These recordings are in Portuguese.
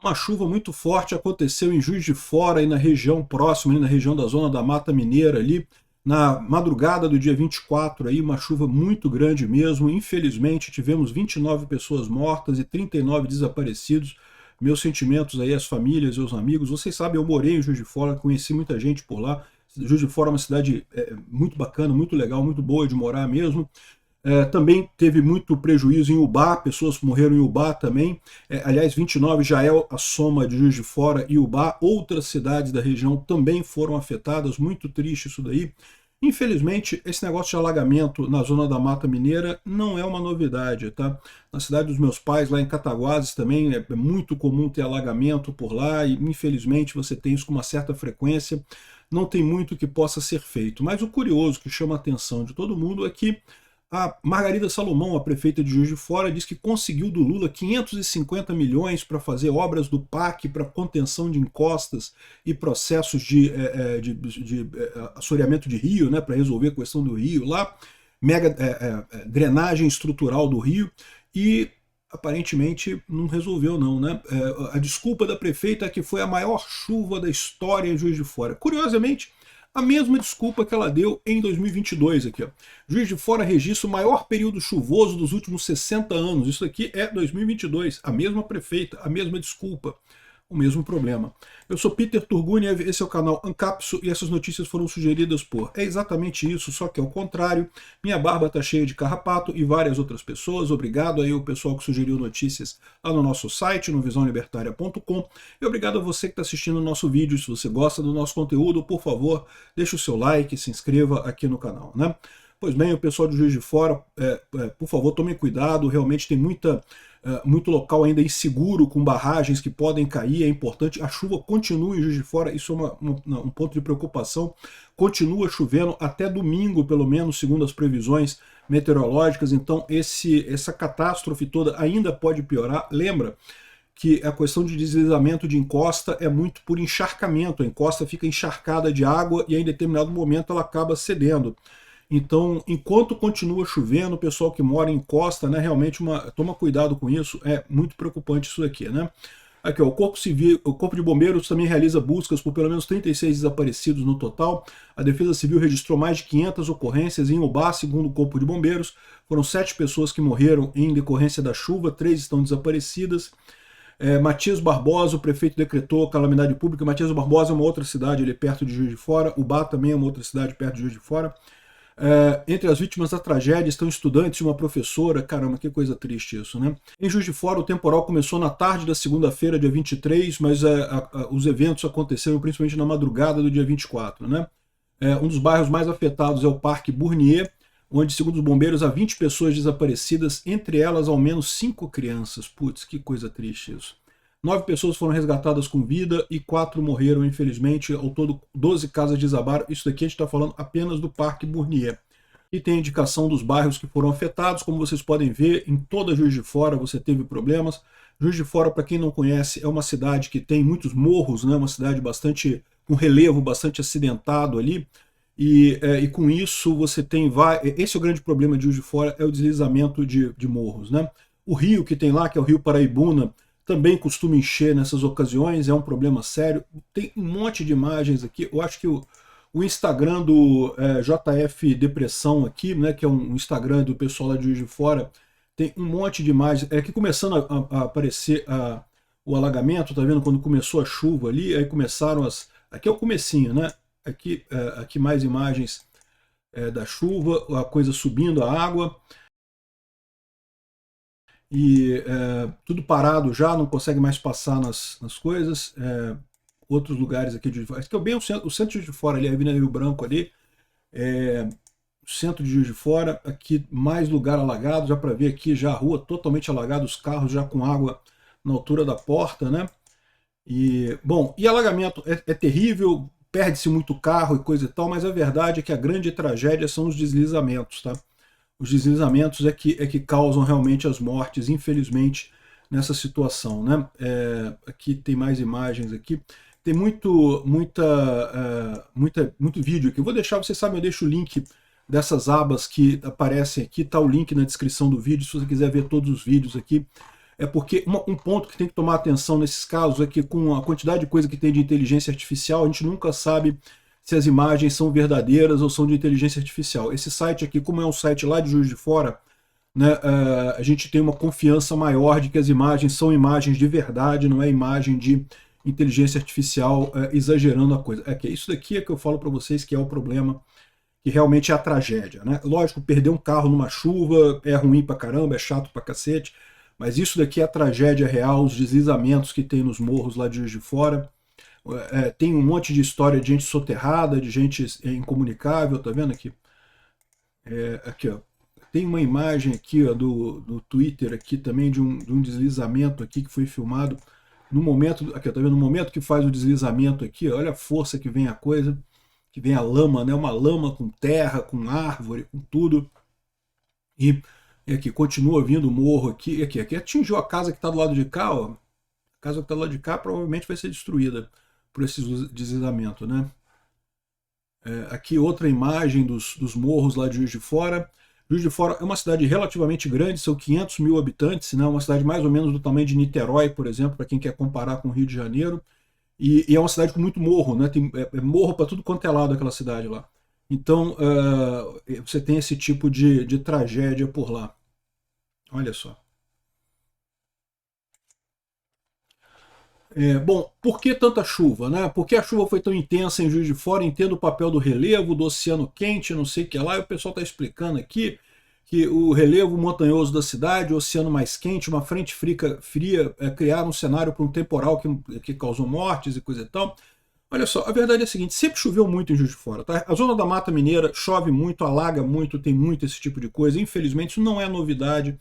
Uma chuva muito forte aconteceu em Juiz de Fora e na região próxima, ali na região da zona da Mata Mineira, ali na madrugada do dia 24, aí, uma chuva muito grande mesmo. Infelizmente, tivemos 29 pessoas mortas e 39 desaparecidos. Meus sentimentos aí às famílias e aos amigos. Vocês sabem, eu morei em Juiz de Fora, conheci muita gente por lá. Juiz de Fora é uma cidade muito bacana, muito legal, muito boa de morar mesmo. Também teve muito prejuízo em Ubá, pessoas morreram em Ubá também. Aliás, 29 já é a soma de Juiz de Fora e Ubá. Outras cidades da região também foram afetadas, muito triste isso daí. Infelizmente, esse negócio de alagamento na zona da Mata Mineira não é uma novidade, tá? Na cidade dos meus pais, lá em Cataguases também, é muito comum ter alagamento por lá e infelizmente você tem isso com uma certa frequência. Não tem muito que possa ser feito. Mas o curioso que chama a atenção de todo mundo é que a Margarida Salomão, a prefeita de Juiz de Fora, diz que conseguiu do Lula 550 milhões para fazer obras do PAC para contenção de encostas e processos de assoreamento de rio, né, para resolver a questão do rio lá, mega drenagem estrutural do rio, e aparentemente não resolveu não, né? A desculpa da prefeita é que foi a maior chuva da história em Juiz de Fora. Curiosamente, a mesma desculpa que ela deu em 2022 aqui, ó. Juiz de Fora registra o maior período chuvoso dos últimos 60 anos. Isso aqui é 2022. A mesma prefeita, a mesma desculpa, o mesmo problema. Eu sou Peter Turguniev, esse é o canal Ancapso e essas notícias foram sugeridas por É Exatamente Isso, só que ao contrário. Minha barba tá cheia de carrapato e várias outras pessoas. Obrigado aí ao pessoal que sugeriu notícias lá no nosso site, no visãolibertaria.com. E obrigado a você que está assistindo o nosso vídeo. Se você gosta do nosso conteúdo, por favor, deixe o seu like, se inscreva aqui no canal, né? Pois bem, o pessoal de Juiz de Fora, por favor, tomem cuidado, realmente tem muito local ainda inseguro, com barragens que podem cair, é importante. A chuva continua em Juiz de Fora, isso é um ponto de preocupação. Continua chovendo até domingo, pelo menos, segundo as previsões meteorológicas, então essa catástrofe toda ainda pode piorar. Lembra que a questão de deslizamento de encosta é muito por encharcamento, a encosta fica encharcada de água e em determinado momento ela acaba cedendo. Então, enquanto continua chovendo, o pessoal que mora em costa, né, realmente toma cuidado com isso, é muito preocupante isso aqui, né? Aqui, ó, o Corpo de Bombeiros também realiza buscas por pelo menos 36 desaparecidos no total. A Defesa Civil registrou mais de 500 ocorrências em Ubá, segundo o Corpo de Bombeiros. Foram 7 pessoas que morreram em decorrência da chuva, 3 estão desaparecidas. Matias Barbosa, o prefeito decretou calamidade pública. Matias Barbosa é uma outra cidade ali perto de Juiz de Fora. Ubá também é uma outra cidade perto de Juiz de Fora. Entre as vítimas da tragédia estão estudantes e uma professora. Caramba, que coisa triste isso, né? Em Juiz de Fora, o temporal começou na tarde da segunda-feira, dia 23, mas os eventos aconteceram principalmente na madrugada do dia 24, né? Um dos bairros mais afetados é o Parque Bournier, onde, segundo os bombeiros, há 20 pessoas desaparecidas, entre elas ao menos 5 crianças. Putz, que coisa triste isso. 9 pessoas foram resgatadas com vida e 4 morreram, infelizmente. Ao todo, 12 casas desabaram. Isso daqui a gente está falando apenas do Parque Bournier. E tem a indicação dos bairros que foram afetados. Como vocês podem ver, em toda Juiz de Fora você teve problemas. Juiz de Fora, para quem não conhece, é uma cidade que tem muitos morros, né? Uma cidade bastante com relevo bastante acidentado ali. E com isso você tem... Esse é o grande problema de Juiz de Fora, é o deslizamento de morros, né? O rio que tem lá, que é o Rio Paraibuna, também costuma encher nessas ocasiões, é um problema sério. Tem um monte de imagens aqui. Eu acho que o Instagram do JF Depressão aqui, né, que é um Instagram do pessoal lá de Juiz de Fora, tem um monte de imagens. Aqui começando a aparecer o alagamento, tá vendo? Quando começou a chuva ali, aí começaram Aqui é o comecinho, né? Aqui mais imagens da chuva, a coisa subindo, a água. E tudo parado já, não consegue mais passar nas coisas. Outros lugares aqui de Fora. Aqui é bem o centro de Juiz de Fora, ali, a Avenida Rio Branco ali. Centro de Juiz de Fora, aqui mais lugar alagado, já para ver aqui já a rua totalmente alagada, os carros já com água na altura da porta, né? Bom, e alagamento é terrível, perde-se muito carro e coisa e tal, mas a verdade é que a grande tragédia são os deslizamentos, tá? Os deslizamentos é que causam realmente as mortes, infelizmente, nessa situação, né? Aqui tem mais imagens aqui. Tem muito vídeo aqui. Eu vou deixar, vocês sabem, eu deixo o link dessas abas que aparecem aqui, tá o link na descrição do vídeo, se você quiser ver todos os vídeos aqui. é porque um ponto que tem que tomar atenção nesses casos é que com a quantidade de coisa que tem de inteligência artificial, a gente nunca sabe se as imagens são verdadeiras ou são de inteligência artificial. Esse site aqui, como é um site lá de Juiz de Fora, né, a gente tem uma confiança maior de que as imagens são imagens de verdade, não é imagem de inteligência artificial exagerando a coisa. Que isso daqui é que eu falo para vocês que é o problema, que realmente é a tragédia, né? Lógico, perder um carro numa chuva é ruim pra caramba, é chato pra cacete, mas isso daqui é a tragédia real, os deslizamentos que tem nos morros lá de Juiz de Fora. Tem um monte de história de gente soterrada, de gente incomunicável, tá vendo aqui? Aqui, ó. Tem uma imagem aqui, ó, do Twitter aqui também de um deslizamento aqui que foi filmado no momento, aqui, ó, tá vendo? No momento que faz o deslizamento aqui, ó, olha a força que vem a coisa, que vem a lama, né? Uma lama com terra, com árvore, com tudo. E aqui continua vindo o morro aqui, aqui atingiu a casa que está do lado de cá, ó. A casa que está do lado de cá provavelmente vai ser destruída por esse deslizamento, né? Aqui outra imagem dos morros lá de Juiz de Fora. Juiz de Fora é uma cidade relativamente grande, são 500 mil habitantes, né? Uma cidade mais ou menos do tamanho de Niterói, por exemplo, para quem quer comparar com o Rio de Janeiro. E é uma cidade com muito morro, né? Tem morro para tudo quanto é lado aquela cidade lá. Então você tem esse tipo de tragédia por lá. Olha só. Bom, por que tanta chuva, né? Por que a chuva foi tão intensa em Juiz de Fora? Entendo o papel do relevo, do oceano quente, não sei o que lá, e o pessoal está explicando aqui que o relevo montanhoso da cidade, o oceano mais quente, uma frente fria criaram um cenário para um temporal que causou mortes e coisa e tal. Olha só, a verdade é a seguinte, sempre choveu muito em Juiz de Fora, tá? A zona da Mata Mineira chove muito, alaga muito, tem muito esse tipo de coisa, infelizmente isso não é novidade.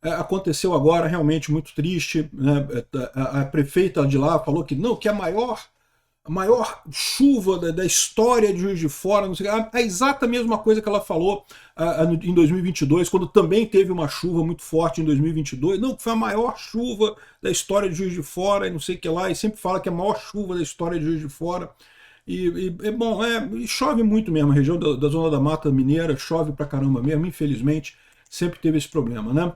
Aconteceu agora, realmente muito triste, né? A prefeita de lá falou que não, que a maior chuva da história de Juiz de Fora, não sei, a exata mesma coisa que ela falou em 2022, quando também teve uma chuva muito forte em 2022, não, que foi a maior chuva da história de Juiz de Fora, e não sei o que lá, e sempre fala que é a maior chuva da história de Juiz de Fora. Bom, chove muito mesmo, a região da Zona da Mata Mineira chove pra caramba mesmo, infelizmente, sempre teve esse problema, né?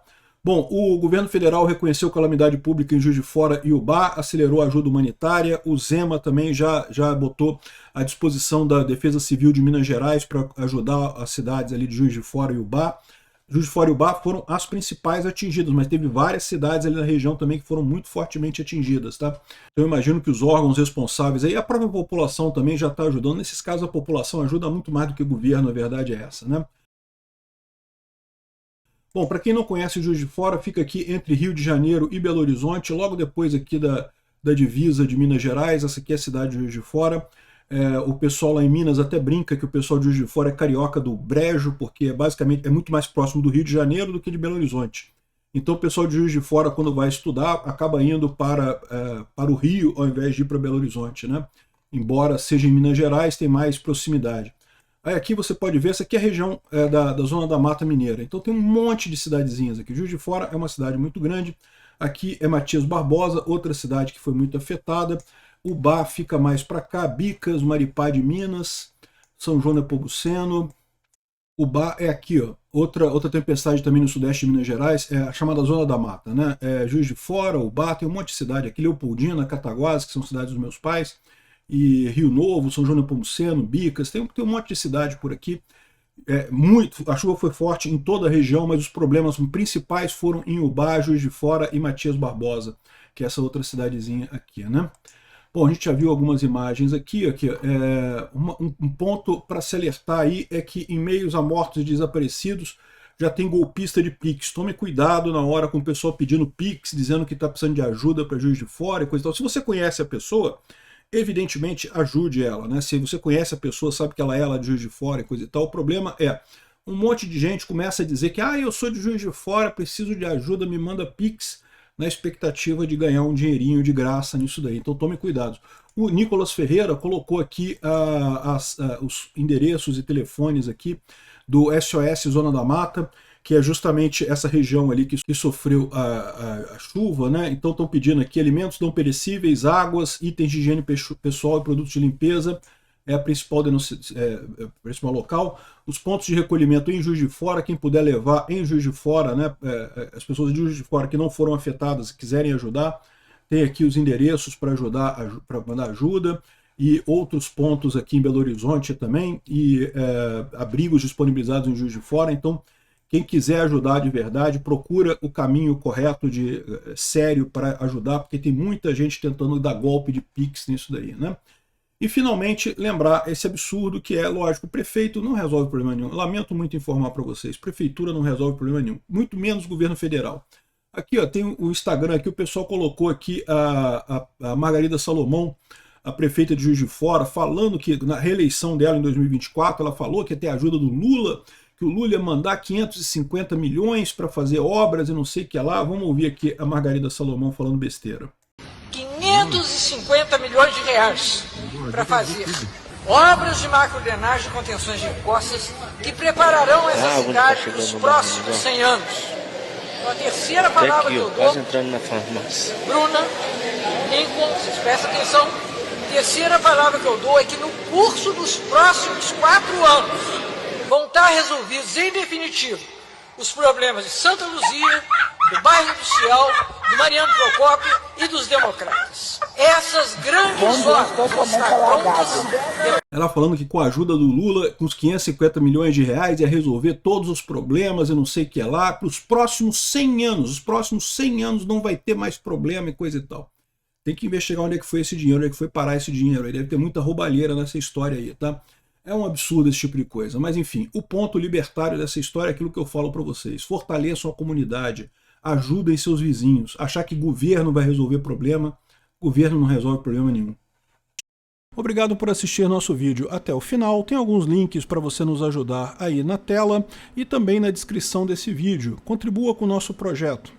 Bom, o governo federal reconheceu calamidade pública em Juiz de Fora e Ubá, acelerou a ajuda humanitária, o Zema também já botou à disposição da Defesa Civil de Minas Gerais para ajudar as cidades ali de Juiz de Fora e Ubá. Juiz de Fora e Ubá foram as principais atingidas, mas teve várias cidades ali na região também que foram muito fortemente atingidas, tá? Então eu imagino que os órgãos responsáveis, aí a própria população também já está ajudando, nesses casos a população ajuda muito mais do que o governo, a verdade é essa, né? Bom, para quem não conhece Juiz de Fora, fica aqui entre Rio de Janeiro e Belo Horizonte, logo depois aqui da divisa de Minas Gerais. Essa aqui é a cidade de Juiz de Fora. O pessoal lá em Minas até brinca que o pessoal de Juiz de Fora é carioca do Brejo, porque basicamente é muito mais próximo do Rio de Janeiro do que de Belo Horizonte. Então o pessoal de Juiz de Fora, quando vai estudar, acaba indo para o Rio ao invés de ir para Belo Horizonte, né? Embora seja em Minas Gerais, tem mais proximidade. Aí aqui você pode ver, essa aqui é a região da Zona da Mata Mineira. Então tem um monte de cidadezinhas aqui. Juiz de Fora é uma cidade muito grande. Aqui é Matias Barbosa, outra cidade que foi muito afetada. Ubá fica mais para cá, Bicas, Maripá de Minas, São João Nepomuceno. Ubá é aqui, ó. Outra tempestade também no sudeste de Minas Gerais, é a chamada Zona da Mata, né? Juiz de Fora, Ubá, tem um monte de cidade aqui, Leopoldina, Cataguases, que são cidades dos meus pais, e Rio Novo, São João Nepomuceno, Bicas, tem um monte de cidade por aqui. A chuva foi forte em toda a região, mas os problemas principais foram em Ubá, Juiz de Fora e Matias Barbosa, que é essa outra cidadezinha aqui, né? Bom, a gente já viu algumas imagens aqui. Um ponto para se alertar aí é que em meios a mortos e desaparecidos já tem golpista de Pix. Tome cuidado na hora com o pessoal pedindo Pix, dizendo que está precisando de ajuda para Juiz de Fora e coisa e tal. Se você conhece a pessoa, evidentemente ajude ela, né? Se você conhece a pessoa, sabe que ela é lá de Juiz de Fora e coisa e tal, o problema é um monte de gente começa a dizer que eu sou de Juiz de Fora, preciso de ajuda, me manda Pix, na expectativa de ganhar um dinheirinho de graça nisso daí. Então tome cuidado. O Nicolas Ferreira colocou aqui os endereços e telefones aqui do SOS Zona da Mata, que é justamente essa região ali que sofreu a chuva, né? Então estão pedindo aqui alimentos não perecíveis, águas, itens de higiene pessoal e produtos de limpeza, é a principal local. Os pontos de recolhimento em Juiz de Fora, quem puder levar em Juiz de Fora, né, as pessoas de Juiz de Fora que não foram afetadas e quiserem ajudar, tem aqui os endereços para ajudar, para mandar ajuda, e outros pontos aqui em Belo Horizonte também, e abrigos disponibilizados em Juiz de Fora. Então, quem quiser ajudar de verdade, procura o caminho correto, sério, para ajudar, porque tem muita gente tentando dar golpe de Pix nisso daí, né? E, finalmente, lembrar esse absurdo que é, lógico, o prefeito não resolve problema nenhum. Lamento muito informar para vocês, prefeitura não resolve problema nenhum, muito menos governo federal. Aqui, ó, tem o Instagram aqui, o pessoal colocou aqui a Margarida Salomão, a prefeita de Juiz de Fora, falando que na reeleição dela em 2024, ela falou que ia ter ajuda do Lula, que o Lula ia mandar 550 milhões para fazer obras e não sei o que lá. Vamos ouvir aqui a Margarida Salomão falando besteira. 550 milhões de reais para fazer obras de macrodrenagem e contenções de encostas que prepararão essa cidade para os próximos 100 anos. Então, a terceira palavra que eu dou, quase entrando na farmácia. Bruna, Lincoln, presta atenção. A terceira palavra que eu dou é que no curso dos próximos 4 anos vão estar resolvidos em definitivo os problemas de Santa Luzia, do bairro Industrial, do Mariano Procópio e dos Democratas. Essas grandes obras estão prontas. Ela falando que com a ajuda do Lula, com os 550 milhões de reais, ia resolver todos os problemas e não sei o que lá, para os próximos 100 anos. Os próximos 100 anos não vai ter mais problema e coisa e tal. Tem que investigar onde é que foi esse dinheiro, onde é que foi parar esse dinheiro. Aí deve ter muita roubalheira nessa história aí, tá? É um absurdo esse tipo de coisa. Mas, enfim, o ponto libertário dessa história é aquilo que eu falo para vocês. Fortaleçam a comunidade, ajudem seus vizinhos. Achar que governo vai resolver problema, governo não resolve problema nenhum. Obrigado por assistir nosso vídeo até o final. Tem alguns links para você nos ajudar aí na tela e também na descrição desse vídeo. Contribua com o nosso projeto.